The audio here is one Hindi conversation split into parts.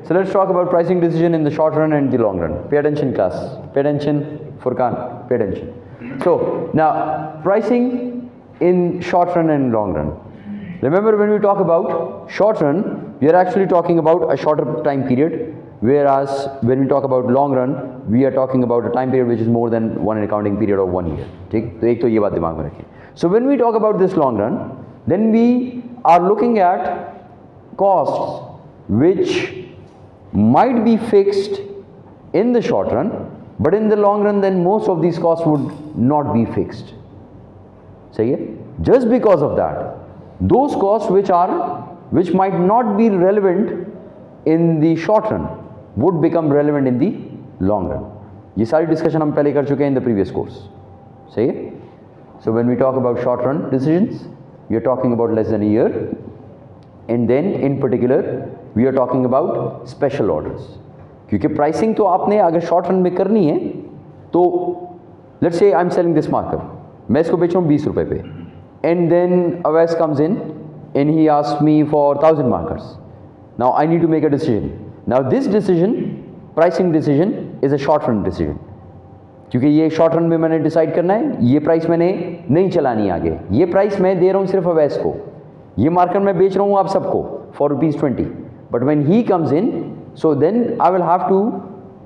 So let's talk about pricing decision in the short run and the long run. Pay attention, class. Pay attention, Furkan. Pay attention. So now, pricing in short run and long run. Remember, when we talk about short run, we are actually talking about a shorter time period, whereas when we talk about long run, we are talking about a time period which is more than one accounting period of 1 year. ठीक? तो एक तो ये बात दिमाग में रखें. So when we talk about this long run, then we are looking at costs which might be fixed in the short run, but in the long run then most of these costs would not be fixed. सही है? Just because of that, those costs which might not be relevant in the short run would become relevant in the long run. ये सारी discussion हम पहले कर चुके हैं in the previous course. सही है? So when we talk about short run decisions, we are talking about less than a year, and then in particular we are talking about special orders. क्योंकि pricing तो आपने अगर short run में करनी है तो let's say I'm selling this marker, मैं इसको बेच रहा हूँ 20 रुपए पे, and then Awais comes in and he asks me for 1000 markers. Now I need to make a decision. Now this decision, pricing decision, is a short run decision. क्योंकि ये शॉर्ट रन में मैंने डिसाइड करना है, ये प्राइस मैंने नहीं चलानी आगे, ये प्राइस मैं दे रहा हूँ सिर्फ अवैस को, ये मार्कर मैं बेच रहा हूँ आप सबको for ₹20. But when he comes in, so then I will have to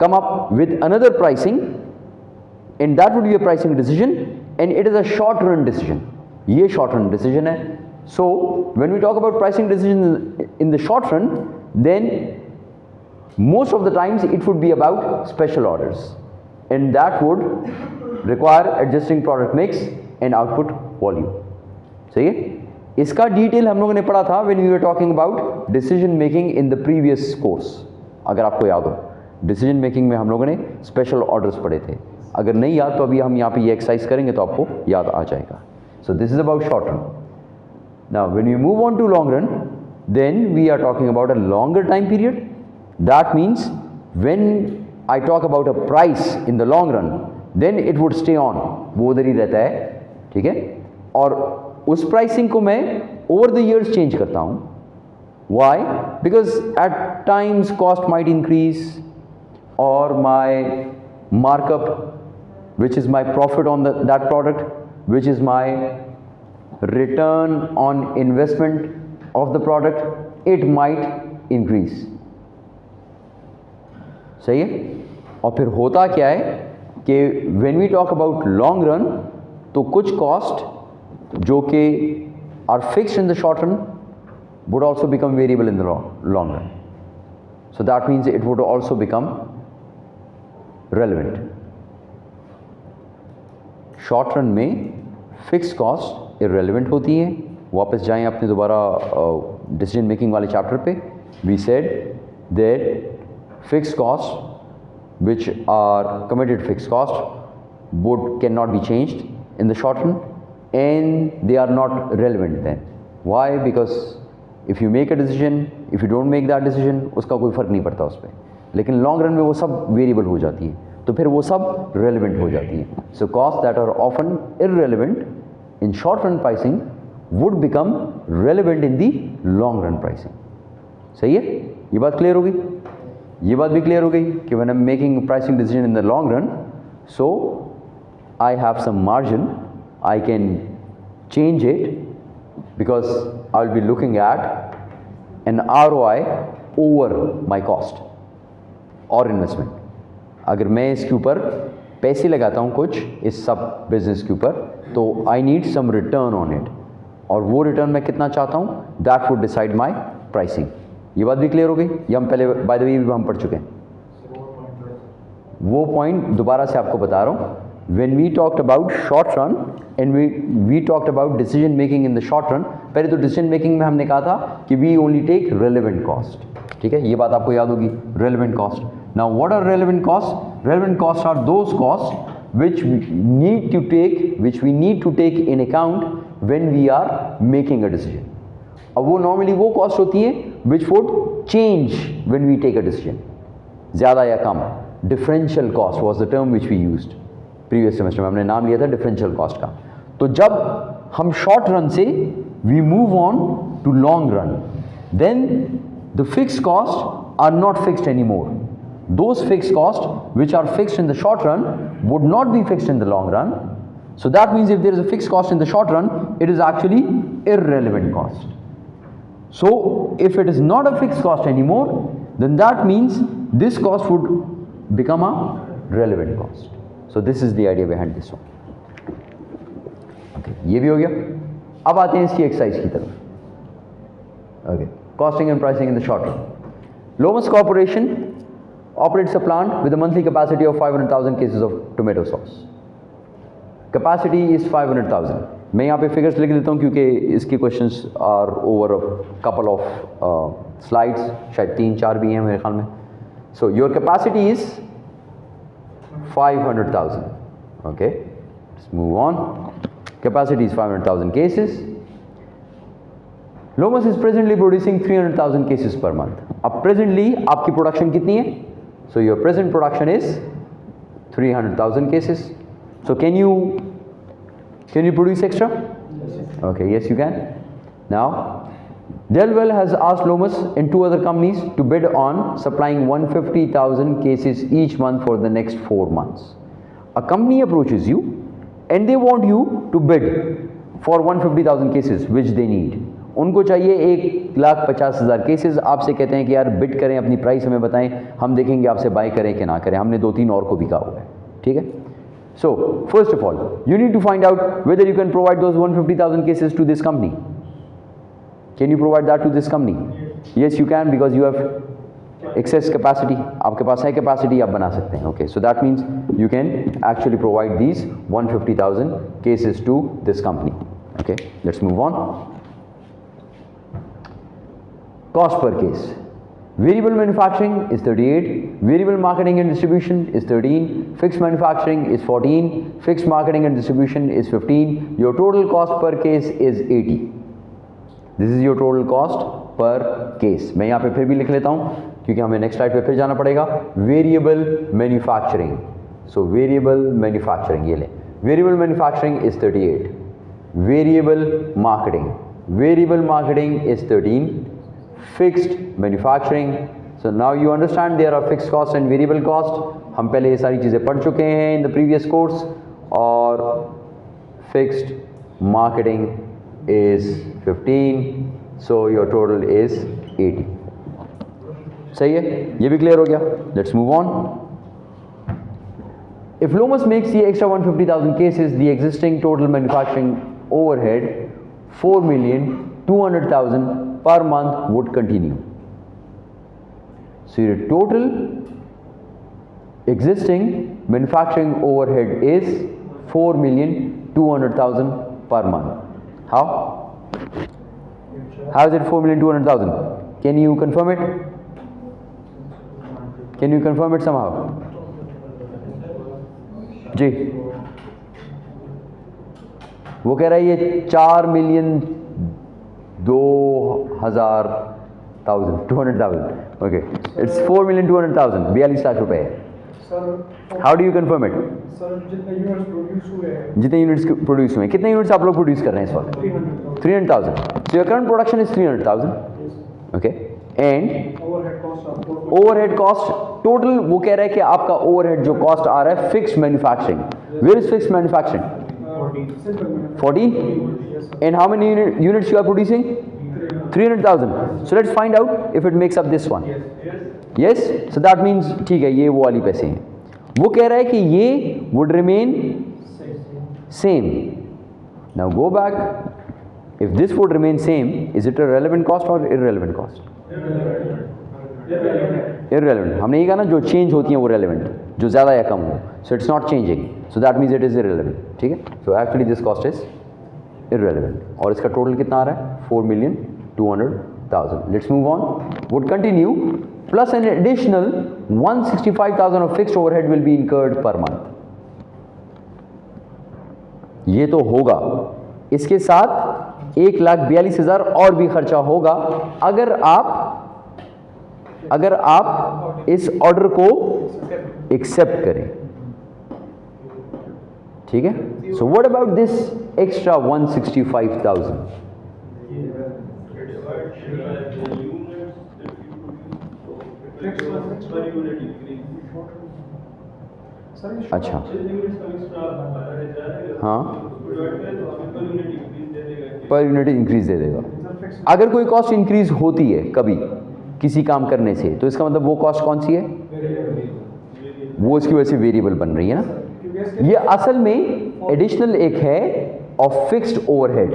come up with another pricing, and that would be a pricing decision, and it is a short run decision. ये शॉर्ट रन डिसीजन है. So when we talk about pricing decision in the short run, then most of the times it would be about special orders, and that would require adjusting product mix and output volume. सही है? इसका डिटेल हम लोगों ने पढ़ा था when we were talking about decision making in the previous course. अगर आपको याद हो, decision making में हम लोगों ने special orders पढ़े थे. अगर नहीं याद तो अभी हम यहाँ पे ये एक्सरसाइज करेंगे तो आपको याद आ जाएगा. So this is about short run. Now when we move on to long run, then we are talking about a longer time period. That means when I talk about a price in the long run, then it would stay on, वो उधर ही रहता है, ठीक है? और उस pricing को मैं over the years change करता हूँ. Why? Because at times cost might increase, or my markup, which is my profit on that product, which is my return on investment of the product, it might increase. सही है? और फिर होता क्या है कि when we talk about long run, तो कुछ cost जो कि are fixed in the short run would also become variable in the long run. So that means it would also become relevant. Short run में fixed cost irrelevant होती है. वापस जाएं अपने दोबारा decision making वाले chapter पे. We said that fixed costs, which are committed fixed costs, cannot be changed in the short run, and they are not relevant then. Why? Because if you make a decision, if you don't make that decision, उसका कोई फर्क नहीं पड़ता उस पर. लेकिन लॉन्ग रन में वो सब वेरिएबल हो जाती है, तो फिर वो सब रेलिवेंट हो जाती है. So cost that are often irrelevant in short run pricing would become relevant in the long run pricing. सही है? ये बात क्लियर होगी? ये बात भी क्लियर हो गई कि when I'm making a pricing decision in the long run, so I have some margin, I can change it because I'll be looking at an ROI over my cost or investment. अगर मैं इसके ऊपर पैसे लगाता हूँ कुछ इस सब बिजनेस के ऊपर, तो I need some return on it, और वो रिटर्न मैं कितना चाहता हूँ, that would decide my pricing. ये बात भी क्लियर हो गई? ये हम पहले बाय द वे भी हम पढ़ चुके हैं. वो पॉइंट दोबारा से आपको बता रहा हूँ. When we talked about short run and we talked about decision making in the short run, पहले तो decision making में हमने कहा था कि we only take relevant cost. ठीक है? ये बात आपको याद होगी, relevant cost. Now what are relevant costs? Relevant costs are those costs which we need to take in account when we are making a decision. अब वो नॉर्मली वो कॉस्ट होती है which would change when we take a decision. ज़्यादा या कम, differential cost was the term which we used previous semester में, हमने नाम लिया था डिफरेंशियल कॉस्ट का. तो जब हम शॉर्ट रन से we move on to long run, then the fixed costs are not fixed anymore. Those fixed costs which are fixed in the short run would not be fixed in the long run. So that means if there is a fixed cost in the short run, it is actually irrelevant cost. So if it is not a fixed cost anymore, then that means this cost would become a relevant cost. So this is the idea behind this one. Okay, ये भी हो गया. अब आते हैं इसकी एक्सरसाइज की तरफ. Okay, costing and pricing in the short run. Lomas Corporation operates a plant with a monthly capacity of 500,000 cases of tomato sauce. Capacity is 500,000. मैं यहाँ पे figures लिख देता हूँ क्योंकि इसके questions are over a couple of slides, शायद 3-4 भी हैं मेरे ख्याल में. So your capacity is 500,000. Okay, let's move on. Capacity is 500,000 cases. Lomas is presently producing 300,000 cases per month. अब presently आपकी production कितनी है? So your present production is 300,000 cases. So can you produce extra? Okay, yes you can. Now, Delwell has asked Lomas and 2 other companies to bid on supplying 150,000 cases each month for the next 4 months. A company approaches you and they want you to bid for 150,000 cases which they need. उनको चाहिए 1,50,000 केसेस. आपसे कहते हैं कि यार बिड करें, अपनी प्राइस हमें बताएं, हम देखेंगे आपसे बाय करें कि ना करें. हमने 2-3 और को भी कहा हुआ है. ठीक है. So first of all, you need to find out whether you can provide those 150,000 cases to this company. Can you provide that to this company? Yes you can, because you have excess capacity. आपके पास है capacity, आप बना सकते हैं. Okay, so that means you can actually provide these 150,000 cases to this company. Okay, let's move on. Cost per case. Variable manufacturing is 38, variable marketing and distribution is 13, fixed manufacturing is 14, fixed marketing and distribution is 15. Your total cost per case is 80. This is your total cost per case. मैं यहाँ पे फिर भी लिख लेता हूँ क्योंकि हमें नेक्स्ट स्लाइड पे फिर जाना पड़ेगा. Variable manufacturing. So variable manufacturing ये ले. Variable manufacturing is 38. Variable marketing is 13. Fixed manufacturing. So now you understand there are fixed costs and variable cost. हम पहले ये सारी चीज़ें पढ़ चुके हैं in the previous course. और fixed marketing is 15. So your total is 80. सही है, ये भी clear हो गया. Let's move on. If Lomas makes the extra 150,000 cases, the existing total manufacturing overhead 4,200,000 per month would continue. So your total existing manufacturing overhead is 4,200,000 per month. How? How is it 4,200,000? Can you confirm it? Can you confirm it somehow? जी, वो कह रहा है ये 4,200,000. Okay, it's 4,200,000. 42 लाख रुपए है. How do you confirm it? Sir जितने यूनिट्स प्रोड्यूस हुए हैं, जितने यूनिट्स प्रोड्यूस हुए हैं, कितने यूनिट्स आप लोग प्रोड्यूस कर रहे हैं इस वक्त? 300,000. So your current production is 300,000. Okay, and overhead cost total वो कह रहा है कि आपका ओवरहेड जो कॉस्ट आ रहा है fixed manufacturing. Where is fixed manufacturing? 14. And how many units you are producing? 300,000. So let's find out if it makes up this one. Yes? So that means ठीक है, ये वो वाली पैसे हैं. वो कह रहा है कि ये would remain same. Now go back. If this would remain same, is it a relevant cost or irrelevant cost? Irrelevant. हमने ये कहा ना जो चेंज होती हैं वो relevant, जो ज़्यादा या कम हो. So it's not changing. So that means it is irrelevant. ठीक है? So actually this cost is irrelevant. और इसका total कितना आ रहा है? 4,200,000. Let's move on. Would continue plus an additional 165,000 of fixed overhead will be incurred per month. ये तो होगा. इसके साथ 1,42,000 और भी खर्चा होगा अगर आप इस ऑर्डर को एक्सेप्ट करें. ठीक है? So what about this extra 165,000? Fixed or fixed? per unit increase. Sir, ये अच्छा जितने यूनिट्स का एक्स्ट्रा बढ़ाने जा रहे हैं हाँ उसको डिवाइड करें तो हमें पर यूनिट इंक्रीज दे देगा। पर यूनिट इंक्रीज दे देगा। Sir, fixed. अगर कोई कॉस्ट इंक्रीज होती है कभी किसी काम करने से तो इसका मतलब वो कॉस्ट कौन सी है, वो इसकी वजह से वेरिएबल बन रही है ना। क्योंकि इसके ये असल में एडिशनल एक है of fixed overhead,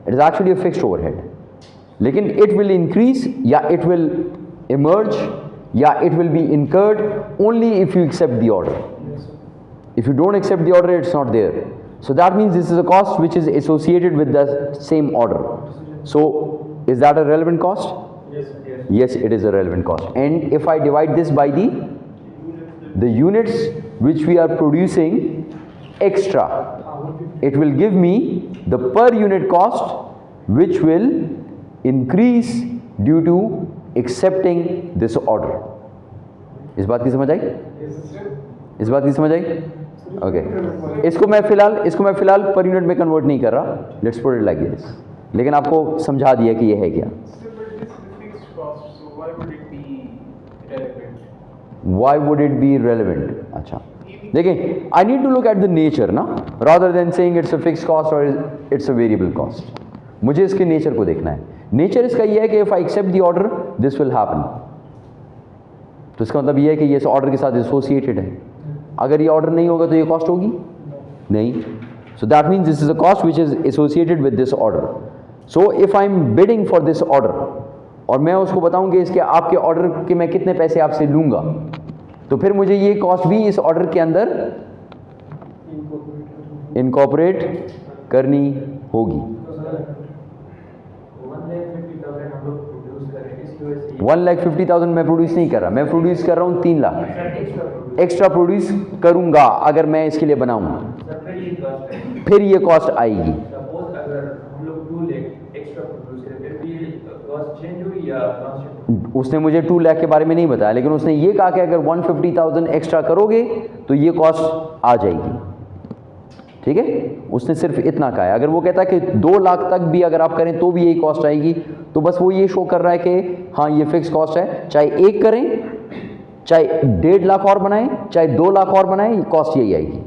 it is actually a fixed overhead, लेकिन इट विल इंक्रीज या इट विल इमर्ज या it will be incurred only if you accept the order. If you don't accept the order, it's not there. So that means this is a cost which is associated with the same order. So is that a relevant cost? Yes, yes. Yes, it is a relevant cost. And if I divide this by the units which we are producing extra, it will give me the per unit cost which will increase due to accepting this order. इस बात की समझ आई? इस बात की समझ आई? ओके इसको मैं फिलहाल पर यूनिट में कन्वर्ट नहीं कर रहा, let's put it like this, लेकिन आपको समझा दिया कि ये है क्या। Why would it be relevant? अच्छा देखिए, I need to look at the nature ना, rather than saying it's a fixed cost or it's a variable cost. मुझे इसके नेचर को देखना है। नेचर इसका ये है कि if I accept the order, this will happen. तो इसका मतलब ये है कि ये इस ऑर्डर के साथ एसोसिएटेड है। अगर ये ऑर्डर नहीं होगा तो ये कॉस्ट होगी नहीं। So that means this is a cost which is associated with this order. So if I am bidding for this order और मैं उसको बताऊं कि इसके आपके ऑर्डर के मैं कितने पैसे आपसे लूंगा, तो फिर मुझे ये कॉस्ट भी इस ऑर्डर के अंदर इनकॉर्पोरेट करनी होगी। 1,50,000 मैं प्रोड्यूस नहीं कर रहा, मैं प्रोड्यूस कर रहा हूँ 3 लाख एक्स्ट्रा प्रोड्यूस करूंगा अगर मैं इसके लिए बनाऊँ, फिर ये कॉस्ट आएगी। उसने मुझे 2 लाख के बारे में नहीं बताया, लेकिन उसने ये कहा कि अगर 150,000 एक्स्ट्रा करोगे तो ये कॉस्ट आ जाएगी। ठीक है, उसने सिर्फ इतना कहा है। अगर वो कहता है कि 2 लाख तक भी अगर आप करें तो भी यही कॉस्ट आएगी, तो बस वो ये शो कर रहा है कि हाँ ये फिक्स कॉस्ट है, चाहे 1 करें, चाहे 1.5 लाख और बनाएं, चाहे 2 लाख और बनाएं, कॉस्ट यही आएगी।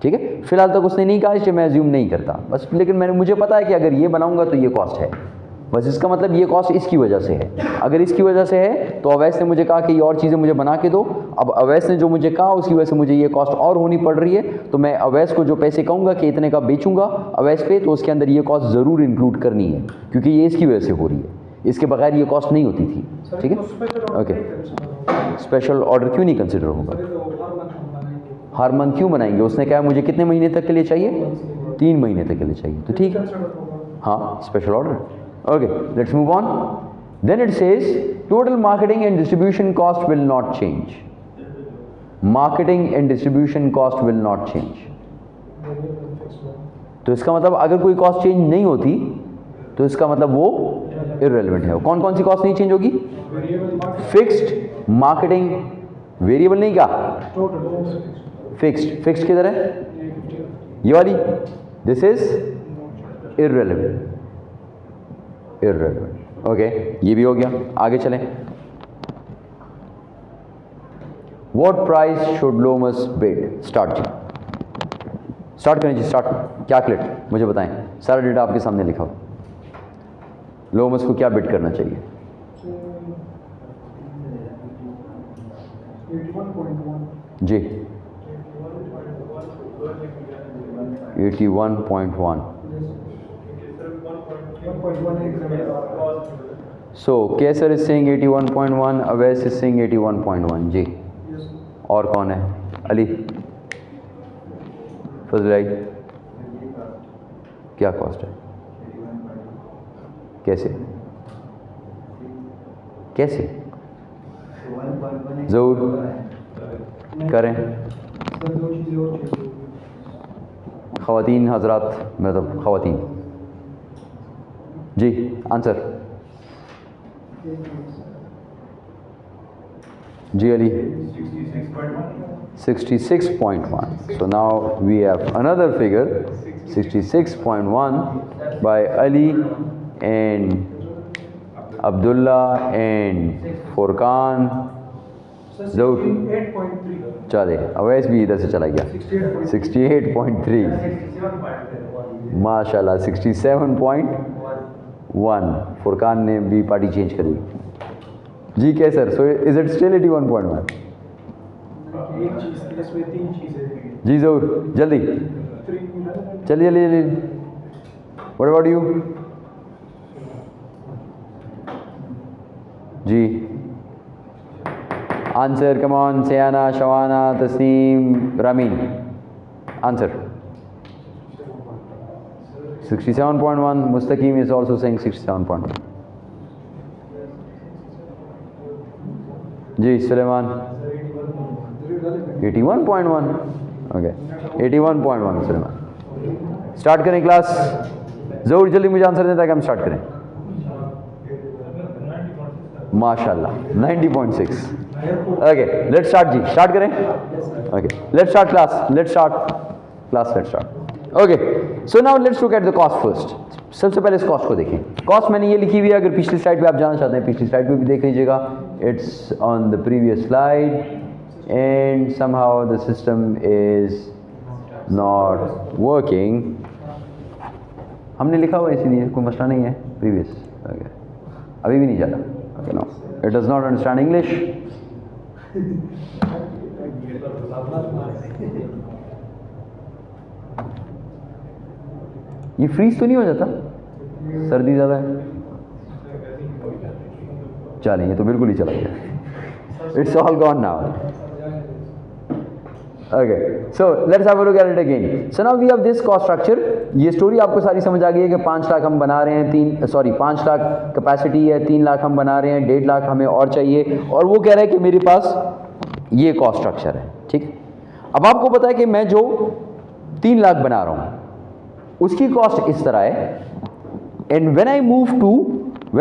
ठीक है, फिलहाल तक उसने नहीं कहा, इसलिए मैं अज्यूम नहीं करता बस, लेकिन मुझे पता है कि अगर ये बनाऊंगा तो ये कॉस्ट है, बस इसका मतलब ये कॉस्ट इसकी वजह से है। अगर इसकी वजह से है तो अवैस ने मुझे कहा कि ये और चीज़ें मुझे बना के दो, अब अवैस ने जो मुझे कहा उसकी वजह से मुझे ये कॉस्ट और होनी पड़ रही है, तो मैं अवैस को जो पैसे कहूँगा कि इतने का बेचूंगा अवैस पे, तो उसके अंदर ये कॉस्ट ज़रूर इंक्लूड करनी है, क्योंकि ये इसकी वजह से हो रही है, इसके बगैर ये कॉस्ट नहीं होती थी। ठीक है, ओके। स्पेशल ऑर्डर क्यों नहीं कंसिडर होगा? हर मंथ क्यों बनाएंगे? उसने कहा मुझे कितने महीने तक के लिए चाहिए? 3 महीने तक के लिए चाहिए, तो ठीक है, हाँ special order. Okay, let's move on. Then it says total marketing and distribution cost will not change. Marketing and distribution cost will not change. तो इसका मतलब अगर कोई कॉस्ट चेंज नहीं होती तो इसका मतलब वो इररेलेवेंट है। कौन कौन सी कॉस्ट नहीं चेंज होगी? फिक्स्ड, मार्केटिंग, वेरिएबल नहीं, क्या फिक्स्ड? फिक्स्ड किधर है? ये वाली, this is irrelevant, irrelevant. Okay, ये भी हो गया। आगे चलें। What price should Lomas bid? Start जी, स्टार्ट करें जी, स्टार्ट। क्या क्लिक मुझे बताएं, सारा डेटा आपके सामने लिखा हो। लोमस को क्या बिड करना चाहिए? 81.1 जी 81.1। So Kesar is saying 81.1, Awais is saying 81.1 जी। और कौन है? अली, फजलाई, क्या कॉस्ट है? कैसे कैसे ज़रूर करें ख़वातीन हजरात, मतलब ख़वातीन जी, answer ji Ali 66.1। So now we have another figure 66.1 by Ali and Abdullah and Furqan जरूर 68.3. चले अवैस भी इधर से चला गया 68.3 माशाल्लाह 67.1 फुरकान ने भी पार्टी चेंज करी जी क्या sir so is it still 81.1 एक चीज इसमें 3 चीजें जी जरूर जल्दी 3 चलिए जल्दी जल्दी व्हाट अबाउट यू जी answer come on Sayana Shabana Tasneem Ramin answer 67.1 Mustakim is also saying 67.1 जी सुलेमान 81.1 ओके 81.1 सुलेमान स्टार्ट करें क्लास ज़रूर जल्दी मुझे आंसर दें ताकि हम स्टार्ट करें माशाल्लाह 90.6 ओके लेट्स स्टार्ट जी स्टार्ट करें okay let's start class let's start okay so now let's look at the cost first सबसे पहले इस कॉस्ट को देखें कॉस्ट मैंने ये लिखी हुई है अगर पिछली स्लाइड पे आप जाना चाहते हैं पिछली स्लाइड पे भी देख लीजिएगा it's on the previous slide and somehow the system is not working हमने लिखा हुआ है इसीलिए कोई मसला नहीं है प्रीवियस ओके अभी भी नहीं जाता okay no it does not understand English ये फ्रीज तो नहीं हो जाता सर्दी ज़्यादा है चलें ये तो बिल्कुल ही चला गया it's all gone now okay so let's have a look at it again so now we have this cost structure ये स्टोरी आपको सारी समझ आ गई है कि 5 लाख हम बना रहे हैं 5 लाख कैपेसिटी है 3 लाख हम बना रहे हैं 1.5 लाख हमें और चाहिए और वो कह रहा है कि मेरे पास ये कॉस्ट स्ट्रक्चर है ठीक अब आपको पता है कि मैं जो 3 लाख बना रहा हूँ उसकी कॉस्ट इस तरह है and when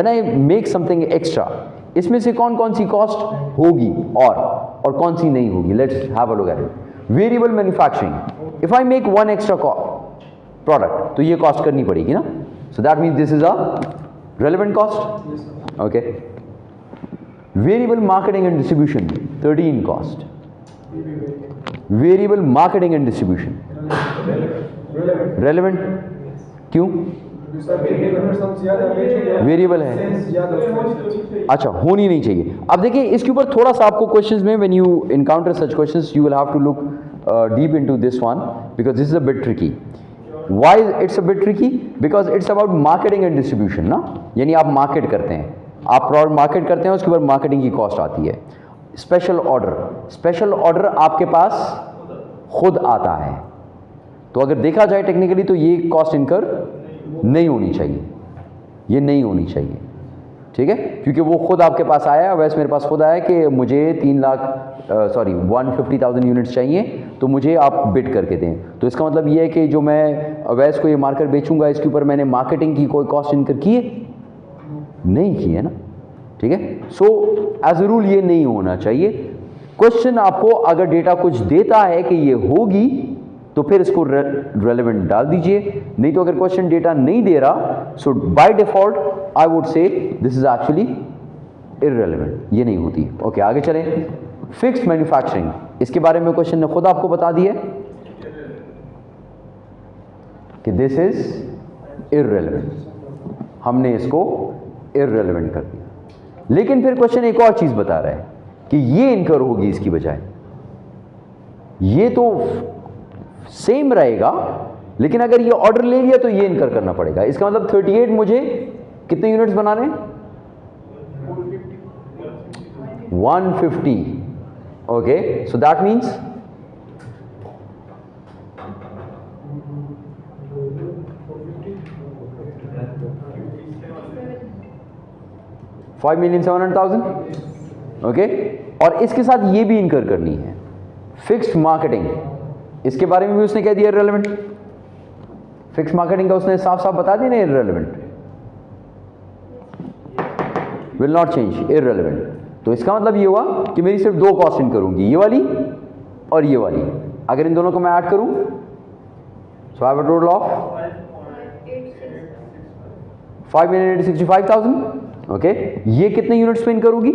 I make something extra इसमें से कौन कौन सी कॉस्ट होगी और कौन सी नहीं होगी let's have a look at it variable manufacturing if I make one extra product तो ये कॉस्ट करनी पड़ेगी ना so that means this is a relevant cost okay variable marketing and distribution 13 cost variable marketing and distribution relevant क्यों वेरिएबल है अच्छा होनी नहीं चाहिए अब देखिए इसके ऊपर थोड़ा सा आपको क्वेश्चंस में when you encounter such questions you will have to look deep into this one because this is a bit tricky why it's a bit tricky because it's about marketing and distribution ना यानी आप मार्केट करते हैं आप प्रोडक्ट मार्केट करते हैं उसके ऊपर मार्केटिंग की कॉस्ट आती है स्पेशल ऑर्डर आपके पास खुद आता है तो अगर देखा जाए टेक्निकली तो ये कॉस्ट इनकर नहीं होनी चाहिए ठीक है क्योंकि वो खुद आपके पास आया वैसे मेरे पास खुद आया कि मुझे 150,000 यूनिट्स चाहिए तो मुझे आप बिड करके दें तो इसका मतलब ये है कि जो मैं अवैस को ये मार्कर बेचूंगा इसके ऊपर मैंने मार्केटिंग की कोई कॉस्ट इनकर की है नहीं की है ना ठीक है सो एज ए रूल ये नहीं होना चाहिए क्वेश्चन आपको अगर डेटा कुछ देता है कि ये होगी तो फिर इसको रेलेवेंट डाल दीजिए नहीं तो अगर क्वेश्चन डेटा नहीं दे रहा so by default I would say this is actually irrelevant ये नहीं होती ओके आगे चलें फिक्स्ड मैन्युफैक्चरिंग इसके बारे में क्वेश्चन ने खुद आपको बता दिया कि दिस इज इररेलेवेंट हमने इसको इररेलेवेंट कर दिया लेकिन फिर क्वेश्चन एक और चीज बता रहा है कि ये इनकर होगी इसकी बजाय ये तो सेम रहेगा लेकिन अगर ये ऑर्डर ले लिया तो ये इनकर करना पड़ेगा इसका मतलब 38 मुझे कितने यूनिट्स बना रहे हैं 150 okay so that means $5,700,000 okay और इसके साथ ये भी इनकर करनी है फिक्स्ड मार्केटिंग इसके बारे में भी उसने कह दिया इररेलेवेंट फिक्स मार्केटिंग का उसने साफ साफ बता दिया ना irrelevant will not change irrelevant तो इसका मतलब ये हुआ कि मेरी सिर्फ 2 कॉस्ट इन करूंगी ये वाली और ये वाली अगर इन दोनों को मैं ऐड करूं so I have a total of 5,865,000 okay ये कितने यूनिट्स पे इन करूंगी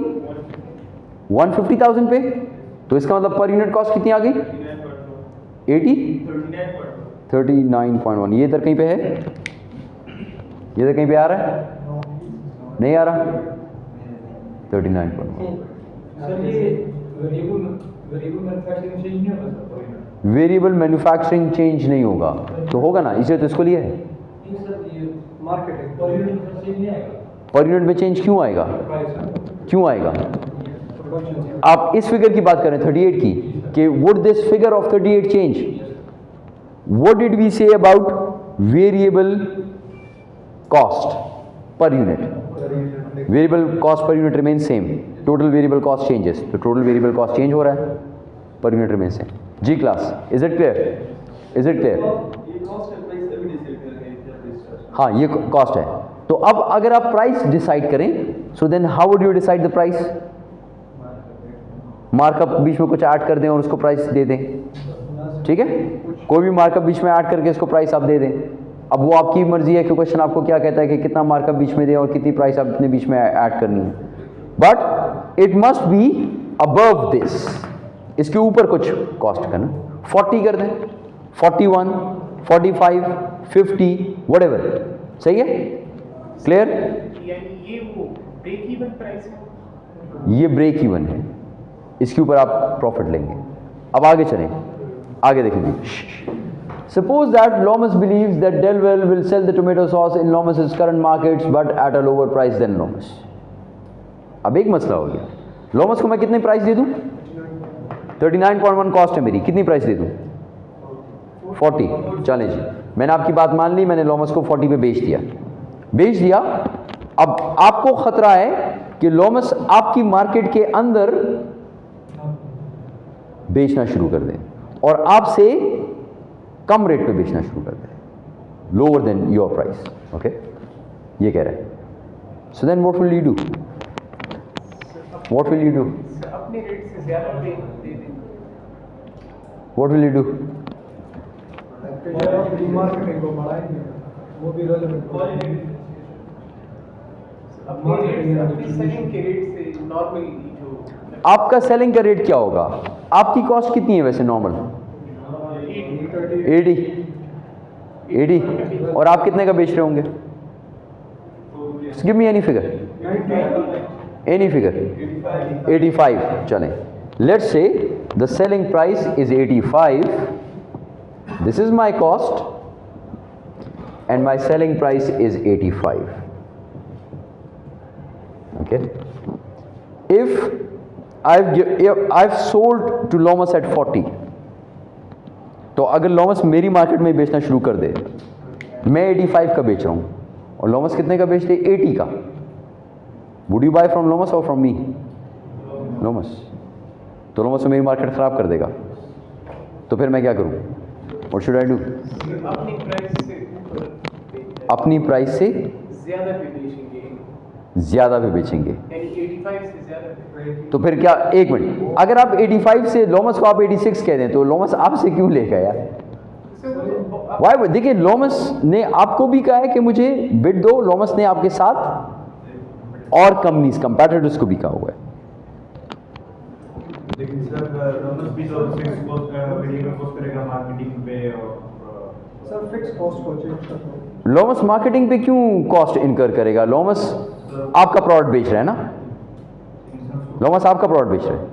150,000 पे, तो इसका मतलब पर यूनिट कॉस्ट कितनी आ गई? 80 39.1। ये इधर कहीं पे है? ये इधर कहीं पे आ रहा है? नहीं आ रहा? 39.1। सर ये वेरिएबल मैन्युफैक्चरिंग चेंज नहीं होगा सर? वेरिएबल मैन्युफैक्चरिंग चेंज नहीं होगा, तो होगा ना, इसे तो इसको लिया है। नहीं सर, ये मार्केट है, पर यूनिट में चेंज नहीं आएगा पर यूनिट में चेंज क्यों आएगा? प्राइस क्यों आएगा? प्रोडक्शन। आप इस फिगर की बात करें 38 की, कि would this figure of 38 change? What did we say about variable cost per unit? Variable cost per unit remain same, total variable cost changes, तो टोटल वेरिएबल कॉस्ट चेंज हो रहा है, पर यूनिट रिमेन सेम। जी class, is it clear? Is it clear? ये कॉस्ट है प्राइस अभी डिसाइड करके क्या? हाँ, ये कॉस्ट है। तो अब अगर आप प्राइस डिसाइड करें, so then how would you decide the price? Markup बीच में कुछ ऐड कर दें और उसको प्राइस दे दें, ठीक है? कोई भी मार्कअप बीच में ऐड करके इसको प्राइस आप दे दें। अब वो आपकी मर्जी है कि क्वेश्चन आपको क्या कहता है कि कितना मार्कअप बीच में दें और कितनी प्राइस आप अपने बीच में ऐड करनी है, but it must be above this, इसके ऊपर कुछ कॉस्ट का ना। 40 कर दें, 41, 45, 50, व्हाटएवर, सही है? क्लियर? यानी ये वो ब्रेक इवन प्राइस है। ये ब्रेक इवन है, इसके ऊपर आप प्रॉफिट लेंगे। अब आगे चलें, आगे देखेंगे। Suppose that Lomas believes that Delwell will sell the tomato sauce in Lomas's current markets but at a lower price than Lomas. अब एक मसला हो गया, Lomas को मैं कितने प्राइस दे दूं? 39.1 कॉस्ट है मेरी, कितनी प्राइस दे दूं? 40। चलें जी, मैंने आपकी बात मान ली, मैंने Lomas को 40 पे बेच दिया। अब आपको खतरा है कि Lomas आपकी मार्केट के अंदर बेचना शुरू कर दें और आपसे कम रेट पे बेचना शुरू कर दें, lower then your price. Okay, ये कह रहे हैं। So then what will you do? What will you do? अपने रेट से ज्यादा दे दें। What will you do? Marketing को बढ़ाएंगे, वो भी रेलेवेंट अपने रेट, अपनी सेलिंग के रेट से नॉर्मली जो आपका सेलिंग का रेट क्या होगा? आपकी कॉस्ट कितनी है वैसे नॉर्मल? 80। और आप कितने का बेच रहे होंगे? Give me any figure, any figure. 85। चलें, let's say the selling price is 85, this is my cost and my selling price is 85। Okay, if I've sold to Lomas at 40, तो अगर Lomas मेरी मार्केट में बेचना शुरू कर दे, मैं 85 का बेच रहा हूँ और Lomas कितने का बेच दे? 80 का। Would you buy from Lomas और फ्रॉम मी? Lomas। तो Lomas तो मेरी मार्केट खराब कर देगा, तो फिर मैं क्या करूँ? What should I do? अपनी प्राइस से ऊपर अपनी प्राइस से ज्यादा पे बेचेंगे, ज़्यादा भी बेचेंगे। यानी 85 से ज्यादा पे। तो फिर क्या, एक मिनट, अगर आप 85 से Lomas को आप 86 कह दें, तो Lomas आपसे क्यों लेगा यार? वाई? देखिए, Lomas ने आपको भी कहा है कि मुझे बिड दो, Lomas ने आपके साथ और कंपनीज कंपैटिटर्स को भी कहा हुआ है। लेकिन सर Lomas भी तो फिक्स कॉस्ट वेरिएबल कॉस्ट करेगा मार्केटिंग पे और सर फिक्स कॉस्ट को चेंज कर दो। Lomas मार्केटिंग पे क्यों कॉस्ट इनकर करेगा? Lomas आपका प्रोडक्ट बेच रहा है ना, Lomas आपका प्रोडक्ट बेच रहा है,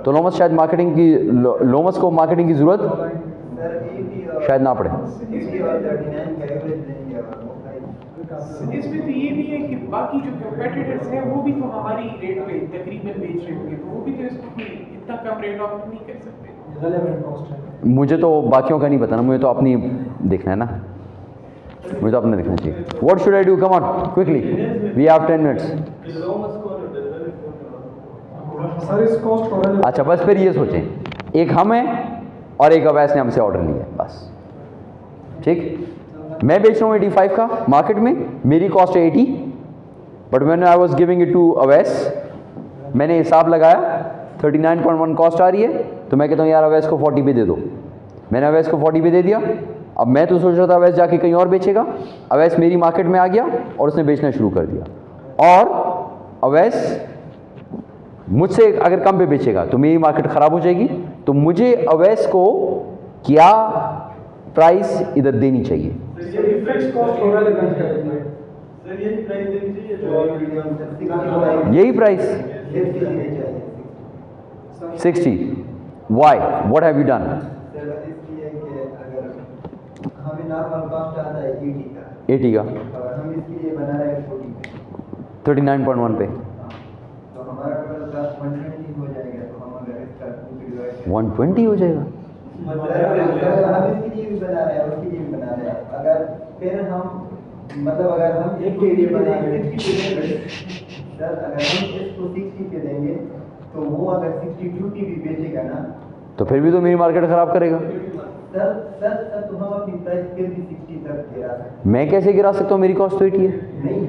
तो Lomas शायद मार्केटिंग की, Lomas को मार्केटिंग की जरूरत शायद ना पड़े। इसमें तो ये भी है कि बाकी जो कंपेटिटर्स हैं वो भी तो हमारी रेट पे तकरीबन बेच रहे होंगे, तो वो भी तो इसको कोई इतना कम रेट ऑफ नहीं कर सकते। रेलेवेंट कॉस्ट है। मुझे तो बाकियों का नहीं पता ना, मुझे तो अपनी देखना है ना, मुझे तो अपने देखना चाहिए। What should I do? Come on quickly, we have 10 minutes. Lomas को सर इस कॉस्ट को अच्छा, बस फिर ये सोचें, एक हम हैं और एक अवैस ने हमसे ऑर्डर लिया है, बस। ठीक, मैं बेच रहा हूँ 85 का मार्केट में, मेरी कॉस्ट है 80, but when I was giving it to Awais, मैंने हिसाब लगाया 39.1 कॉस्ट आ रही है, तो मैं कहता हूँ यार अवैस को 40 पे दे दो। मैंने अवैस को 40 पे दे दिया। अब मैं तो सोच रहा था अवैस जाके कहीं और बेचेगा, अवैस मेरी मार्केट में आ गया और उसने बेचना शुरू कर दिया, और अवैस मुझसे अगर कम पे बेचेगा तो मेरी मार्केट ख़राब हो जाएगी, तो मुझे अवैस को क्या प्राइस इधर देनी चाहिए? ये फिक्स कॉस्ट होगा लेकिन सर यही प्राइस देनी चाहिए जो यही price 60. Why? What have you done? Sir इसलिए कि अगर हमें नॉर्मल कॉस्ट आता है 80 का 80 का, और हम इसके लिए बना रहे हैं 40 पे 39.1 पे, तो हमारा टोटल कॉस्ट 120 हो जाएगा। तो हम अगर इसका डिवाइड 120 हो जाएगा। हम इसके लिए भी बना रहे हैं, उसके लिए भी बना रहे हैं। अगर फिर हम मतलब अगर हम एक के लिए बना रहे हैं सर, अगर हम इसको 60 पे देंगे तो वो अगर 62 की भी बेचेगा ना, तो फिर भी तो मेरी मार्केट ख़राब करेगा। सर सर सर तो हम अपनी प्राइस फिर भी 60 तक गिरा सकते मैं कैसे गिरा सकता हूँ? मेरी कॉस्ट तो 80 है। नहीं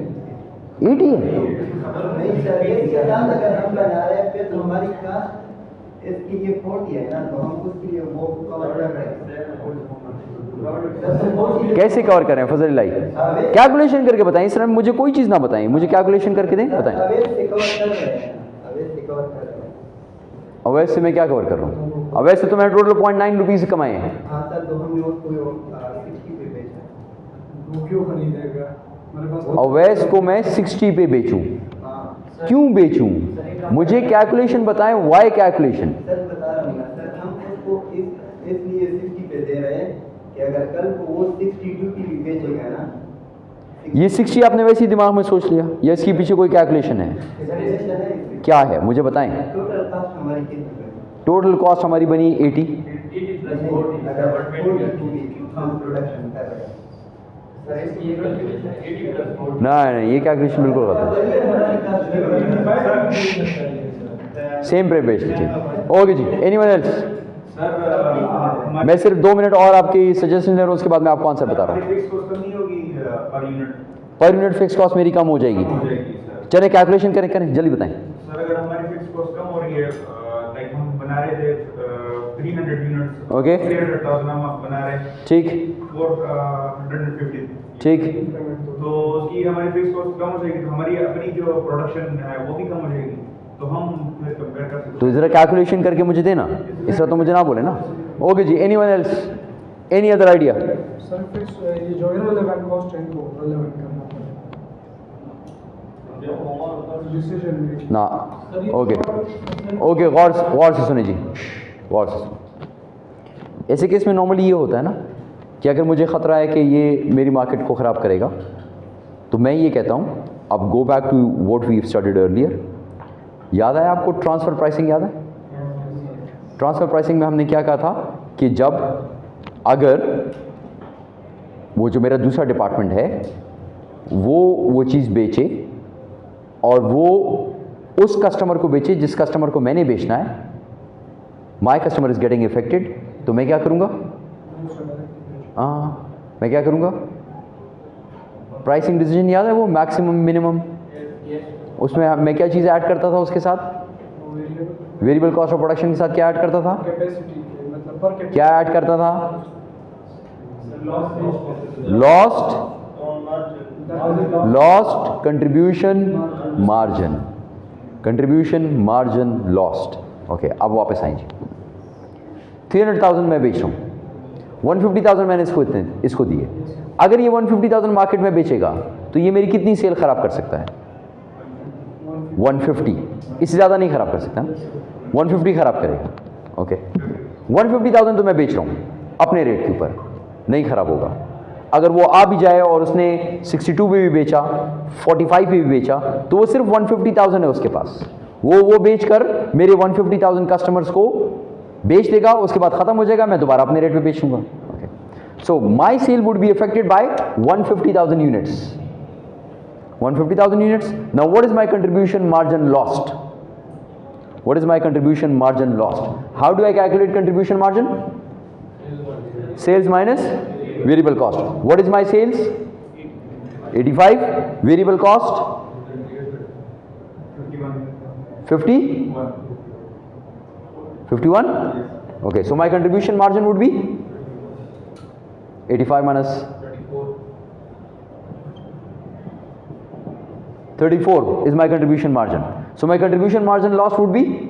80 है। नहीं सर, ये दाम अगर हम बना रहे हैं फिर तो हमारी कास्ट इसके लिए 40 है ना, तो हम उसके लिए वो कवर कर रहे हैं। कैसे कवर करें फजल लाई? कैलकुलेशन करके बताएं। इस तरह मुझे कोई चीज़ ना बताएं, मुझे कैलकुलेशन करके दें, बताएं। अवेज से कवर कर रहे हैं, अवेज से कवर कर रहे हैं। अवैस से मैं क्या कवर कर रहा हूँ? अवैस से तो मैंने टोटल 0.9 रुपीज़ कमाए हैं। हाँ सर, तो हमने उसको 60 पे बेचा। वो क्यों खरीदेगा? मेरे पास अवैस को मैं 60 पे बेचूं, हाँ क्यों बेचूं? मुझे कैलकुलेशन बताएं, वाई कैलकुलेशन। सर बता रहा हूँ ना सर, हम उसको इसलिए 60 पे दे रहे हैं कि अगर कल को वो 62 की भी बेचेगा ना, ये 60 आपने वैसे ही दिमाग में सोच लिया या इसके पीछे कोई कैलकुलेशन है? कैलकुलेशन है इसमें। क्या है मुझे बताएं। टोटल कास्ट हमारी कितनी बनी? टोटल कॉस्ट हमारी बनी 80। 80 प्लस नहीं, 40 अगर 40 की भी हम प्रोडक्शन कर रहे हैं। सर इसकी ये कैलकुलेशन 80 प्लस 40 नहीं, ये कैलकुलेशन बिल्कुल गलत है। सेम पे बेच लीजिए। ओके जी, एनीवन एल्स? सर मैं सिर्फ 2 मिनट और आपकी सजेशन ले रहा हूँ, उसके बाद मैं आपको आंसर बता रहा हूँ। फिक्स कॉस्ट कम नहीं होगी per unit per unit fix cost मेरी कम हो जाएगी। हो जाएगी सर। चले कैलकुलेशन करें करें, जल्दी बताएं। सर अगर हमारी फिक्स कॉस्ट कम हो रही है, लाइक हम बना रहे थे 300 यूनिट्स, Okay. 300,000 हम आप बना रहे हैं ठीक 450, ठीक। तो उसकी हमारी फिक्स कॉस्ट कम हो जाएगी, तो हमारी अपनी जो प्रोडक्शन है वो भी कम हो जाएगी, तो हम फिर कंपेयर कर सकते तो ज़रा कैलकुलेशन करके मुझे देना, इस तरह तो मुझे ना बोले ना। ओके जी, anyone else? Any other idea? Sir fix ये जो इररिलेवेंट कॉस्ट है इनको रिलेवेंट करना पड़ेगा डिसीजन मेकिंग ना। ओके ओके, गौर से सुने जी, गौर से सुने। ऐसे केस में नॉर्मली ये होता है ना कि अगर मुझे ख़तरा है कि ये मेरी मार्केट को ख़राब करेगा, तो मैं ये कहता हूँ, अब go back to what we studied earlier. याद है आपको ट्रांसफ़र प्राइसिंग? याद है ट्रांसफ़र प्राइसिंग में हमने क्या कहा था कि जब अगर वो जो मेरा दूसरा डिपार्टमेंट है वो चीज़ बेचे और वो उस कस्टमर को बेचे जिस कस्टमर को मैंने बेचना है, my customer is getting affected, तो मैं क्या करूँगा? हाँ, मैं क्या करूँगा? प्राइसिंग डिसीजन याद है वो मैक्सिमम मिनिमम, उसमें मैं क्या चीज़ ऐड करता था उसके साथ? वेरिएबल कॉस्ट ऑफ प्रोडक्शन के साथ क्या ऐड करता था? कैपेसिटी मतलब पर कैपेसिटी क्या ऐड करता था? Lost contribution margin, contribution margin lost. Okay, अब वापस आएंगे। 300,000 मैं बेच रहा हूँ, 150,000 मैंने इसको दिए। अगर ये 150,000 मार्केट में बेचेगा तो ये मेरी कितनी सेल ख़राब कर सकता है? 150, इससे ज़्यादा नहीं ख़राब कर सकता, 150 ख़राब करेगा। ओके, 150,000 तो मैं बेच रहा हूँ अपने रेट के ऊपर, नहीं ख़राब होगा। अगर वो आ भी जाए और उसने 62 पे भी बेचा, 45 पे भी बेचा, तो वो सिर्फ 150,000 है उसके पास। वो बेच कर मेरे 150,000 कस्टमर्स को बेच देगा, उसके बाद ख़त्म हो जाएगा, मैं दोबारा अपने रेट पे बेचूंगा। Okay, so my sale would be affected by 150,000 units. 150,000 units. Now what is my contribution margin lost? What is my contribution margin lost? How do I calculate contribution margin? Sales minus variable cost. What is my sales? 85. Variable cost? 50? 51? Okay, so my contribution margin would be 85 minus 34 is my contribution margin. So my contribution margin loss would be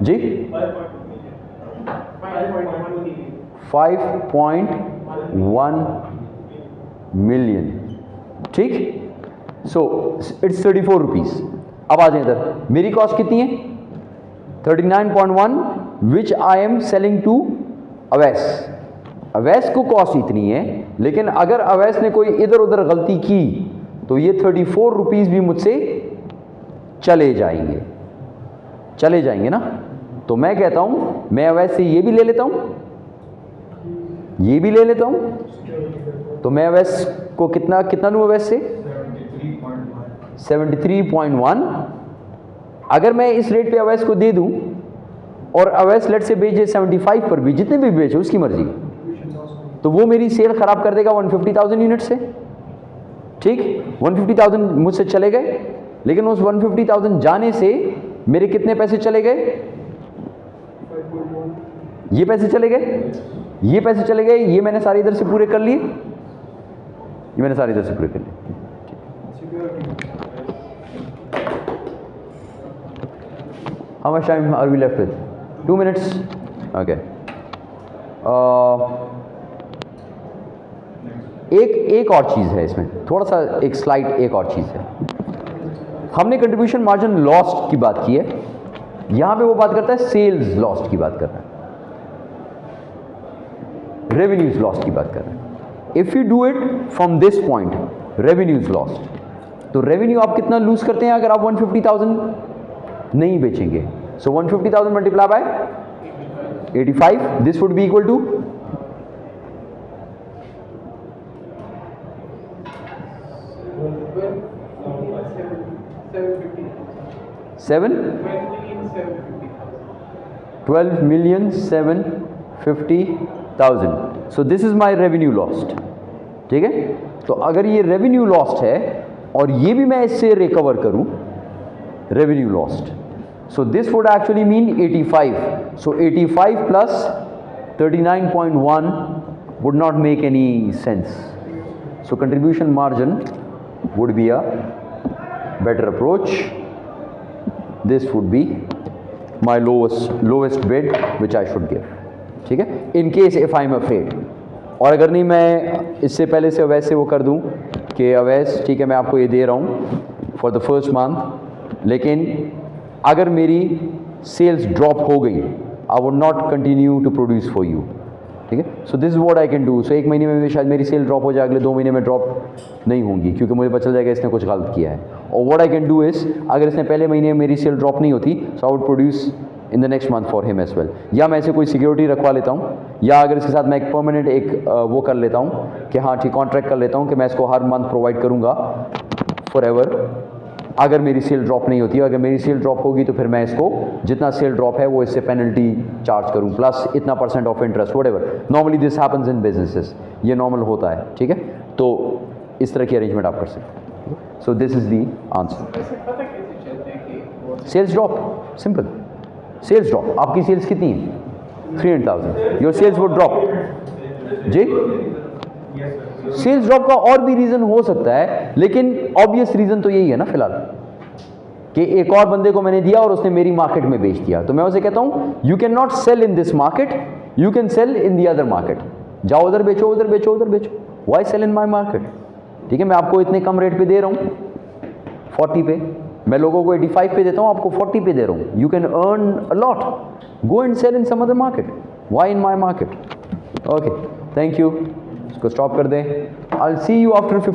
जी 5.1 million, ठीक। So it's 34 rupees. अब आ जाए इधर, मेरी कॉस्ट कितनी है 39.1, which I am selling to Awais. Awais को कॉस्ट इतनी है, लेकिन अगर अवैस ने कोई इधर उधर गलती की तो ये 34 रुपीज़ भी मुझसे चले जाएंगे ना। तो मैं कहता हूं मैं अवैस से ये भी ले लेता हूं, ये भी ले लेता हूं। तो मैं अवैस को कितना लूं अवैस से 73.1। अगर मैं इस रेट पे अवैस को दे दूं और अवैस लेट से बेचे 75 पर भी, जितने भी बेचे उसकी मर्जी, तो वो मेरी सेल खराब कर देगा 150,000 यूनिट से, ठीक। 150,000 मुझसे चले गए, लेकिन उस 150,000 जाने से मेरे कितने पैसे चले गए, ये पैसे चले गए, ये पैसे चले गए, ये मैंने सारे इधर से पूरे कर लिए, ये मैंने सारे इधर से पूरे कर लिए। How much time are we left with? 2 minutes? Okay. एक और चीज़ है इसमें, थोड़ा सा एक स्लाइड, एक और चीज़ है। हमने कंट्रीब्यूशन मार्जिन लॉस्ट की बात की है, यहाँ पे वो बात करता है सेल्स लॉस्ट की बात कर रहा है, रेवेन्यूज लॉस्ट की बात कर रहे हैं। If you do it from this point, revenues lost, तो रेवेन्यू आप कितना लूज करते हैं अगर आप 150,000 नहीं बेचेंगे। So 150,000 multiply by 85, this would be equal to 12,750,000। So this is my revenue lost, ठीक है। तो अगर ये रेवेन्यू लॉस्ट है और ये भी मैं इससे रिकवर करूं, revenue lost, so this would actually mean 85। So 85 plus 39.1 would not make any sense. So contribution margin would be a better approach. This would be my lowest bid which I should give, ठीक है, in case if I'm afraid। और अगर नहीं, मैं इससे पहले से वैसे वो कर दूं कि अवैस ठीक है मैं आपको ये दे रहा हूँ फॉर द फर्स्ट मंथ, लेकिन अगर मेरी सेल्स ड्रॉप हो गई, I would not continue to produce for you, ठीक है। So this is what I can do. So 1 महीने में शायद मेरी सेल ड्रॉप हो जाए, अगले 2 महीने में ड्रॉप नहीं होंगी, क्योंकि मुझे पता चल जाएगा इसने कुछ गलत किया है। और what I can do is, अगर इसने पहले महीने में मेरी सेल ड्रॉप नहीं होती, so I would produce in the next month for him as well. या मैं ऐसे कोई सिक्योरिटी रखवा लेता हूँ, या अगर इसके साथ मैं एक परमानेंट वो कर लेता हूँ कि हाँ ठीक, कॉन्ट्रैक्ट कर लेता हूँ कि मैं इसको हर मंथ प्रोवाइड करूँगा फॉर एवर। अगर मेरी सेल ड्रॉप नहीं होती, अगर मेरी सेल ड्रॉप होगी तो फिर मैं इसको जितना सेल ड्रॉप है वो इससे पेनल्टी चार्ज करूं, प्लस इतना % of interest, whatever. Normally this happens in businesses, ये नॉर्मल होता है, ठीक है। तो इस तरह की अरेंजमेंट आप कर सकते हैं। So this is the answer. Sales drop, simple, sales drop. आपकी सेल्स कितनी है 300,000, योर सेल्स वुड ड्रॉप जी। सेल्स ड्रॉप का और भी रीजन हो सकता है, लेकिन ऑब्वियस रीजन तो यही है ना फिलहाल, कि एक और बंदे को मैंने दिया और उसने मेरी मार्केट में बेच दिया। तो मैं उसे कहता हूं you can not sell in this market, you can sell in the other market. जाओ उधर बेचो, उधर बेचो, उधर बेचो, why sell in my market, ठीक है। मैं आपको इतने कम रेट पे दे रहा हूं 40 पे, मैं लोगों को 85 पे देता हूं, आपको 40 पे दे रहा हूं। You can earn a lot, go and sell in some other market, why in my market. Okay, thank you, इसको स्टॉप कर दें। I will see you after